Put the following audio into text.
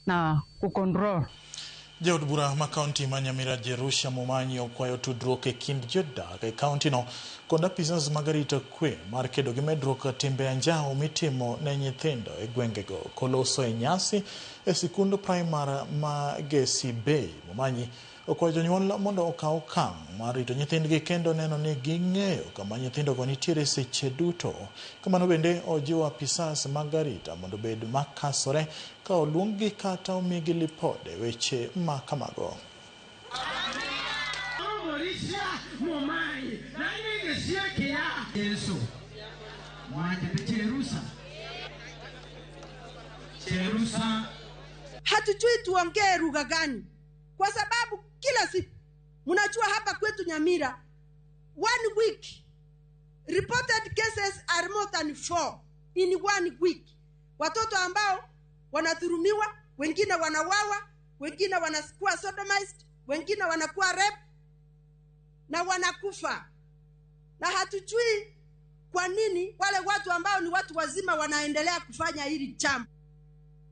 na kukontrol. Jaod bura ma county Manyamira Jerusha Momanyi okwayo tudruok e kind jodak e county no kod apisas mag arita kwe mar kedo gi medruok timbe anjao mitimo ne nyithindo e gwengego koloso e nyasi e sikund primary ma Gesi Bay. Momanyi okwayo jonyuol mondo okaw okang' mar rito nyithindgi kendo neno ni ging'eyo kama nyithindo go nitiere seche duto. Kamano bende ojiwo apisas mag arita mondo bed makasore ka oluonggi kata omigi lipode weche ma kamago. Hatujui tuongee lugha gani, kwa sababu kila siku mnajua hapa kwetu Nyamira 1 week reported cases are more than 4 in 1 week. Watoto ambao wanadhulumiwa, wengine wanawawa, wengine wanakuwa sodomized, wengine wanakuwa rape na wanakufa. Na hatujui kwa nini wale watu ambao ni watu wazima wanaendelea kufanya hili jambo.